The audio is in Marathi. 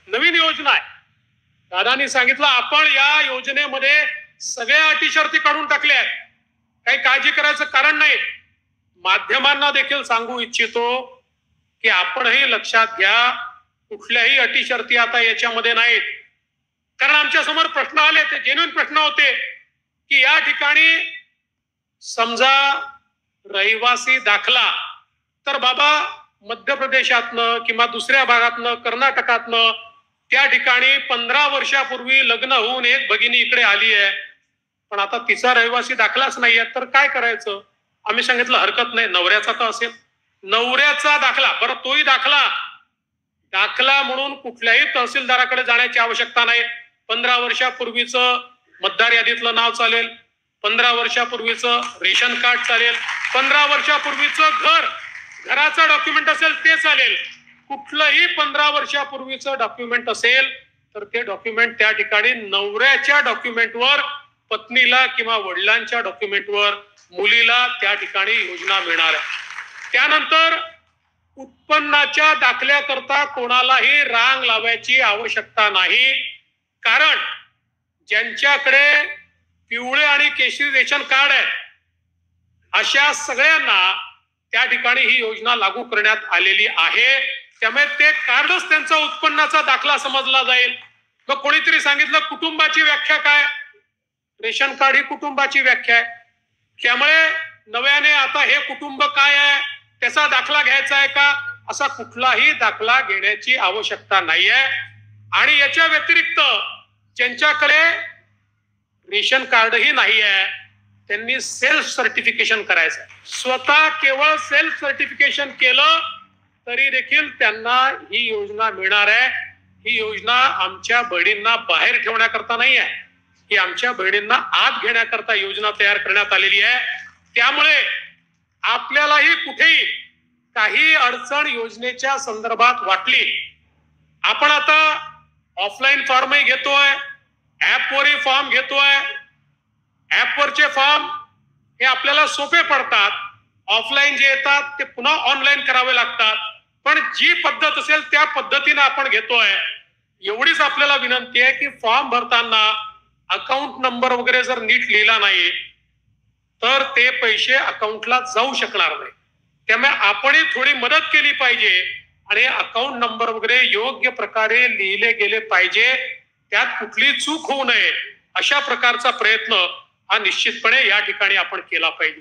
नवीन योजना आहे. दादांनी सांगितलं आपण या योजनेमध्ये सगळ्या अटी शर्ती काढून टाकल्या आहेत. काही काळजी करायचं कारण नाही. माध्यमांना देखील सांगू इच्छितो की आपणही लक्षात घ्या, कुठल्याही अटी शर्ती आता याच्यामध्ये नाहीत. कारण आमच्या समोर प्रश्न आले, ते जेन्युइन प्रश्न होते की या ठिकाणी समजा रहिवासी दाखला तर बाबा मध्य प्रदेशातनं किंवा दुसऱ्या भागातनं कर्नाटकातनं त्या ठिकाणी 15 वर्षापूर्वी लग्न होऊन एक भगिनी इकडे आली आहे, पण आता तिचा रहिवासी दाखलाच नाहीये, तर काय करायचं? आम्ही सांगितलं हरकत नाही, नवऱ्याचा तर असेल, नवऱ्याचा दाखला, बरं तोही दाखला म्हणून कुठल्याही तहसीलदाराकडे जाण्याची आवश्यकता नाही. 15 वर्षापूर्वीचं मतदार यादीतलं नाव चालेल, 15 वर्षापूर्वीचं रेशन कार्ड चालेल, 15 वर्षापूर्वीचं घराचं डॉक्युमेंट असेल ते चालेल. कुठलंही 15 वर्षापूर्वीचं डॉक्युमेंट असेल तर ते डॉक्युमेंट त्या ठिकाणी नवऱ्याच्या डॉक्युमेंटवर, पत्नीला किंवा वडिलांच्या डॉक्युमेंटवर मुलीला त्या ठिकाणी योजना मिळणार आहे. त्यानंतर उत्पन्नाच्या दाखल्याकरता कोणालाही रांग लावायची आवश्यकता नाही. कारण ज्यांच्याकडे पिवळे आणि केशरी रेशन कार्ड आहे अशा सगळ्यांना त्या ठिकाणी ही योजना लागू करण्यात आलेली आहे. त्यामुळे ते कार्डच त्यांचा उत्पन्नाचा दाखला समजला जाईल. मग कोणीतरी सांगितलं कुटुंबाची व्याख्या काय? रेशन कार्ड ही कुटुंबाची व्याख्या आहे. त्यामुळे नव्याने आता हे कुटुंब काय आहे त्याचा दाखला घ्यायचा आहे का? असा कुठलाही दाखला घेण्याची आवश्यकता नाही आहे. आणि याच्या व्यतिरिक्त ज्यांच्याकडे रेशन कार्डही नाही आहे त्यांनी सेल्फ सर्टिफिकेशन करायचं आहे. स्वतः केवळ सेल्फ सर्टिफिकेशन केलं तरी देखील त्यांना ही योजना मिळणार आहे. ही योजना आमच्या बहिणींना बाहेर ठेवण्याकरता नाही आहे, ही आमच्या बहिणींना आत घेण्याकरता योजना तयार करण्यात आलेली आहे. त्यामुळे आपल्यालाही कुठेही काही अडचण योजनेच्या संदर्भात वाटली, आपण आता ऑफलाईन फॉर्मही घेतोय, ऍपवरही फॉर्म घेतोय. ऍपवरचे फॉर्म हे आपल्याला सोपे पडतात, ऑफलाईन जे येतात ते पुन्हा ऑनलाईन करावे लागतात. पण जी पद्धत असेल त्या पद्धतीने आपण घेतोय. एवढीच आपल्याला विनंती आहे की फॉर्म भरताना अकाउंट नंबर वगैरे जर नीट लिहिला नाही तर ते पैसे अकाउंटला जाऊ शकणार नाही. त्यामुळे आपणही थोडी मदत केली पाहिजे आणि अकाउंट नंबर वगैरे योग्य प्रकारे लिहिले गेले पाहिजे. त्यात कुठली चूक होऊ नये अशा प्रकारचा प्रयत्न हा निश्चितपणे या ठिकाणी आपण केला पाहिजे.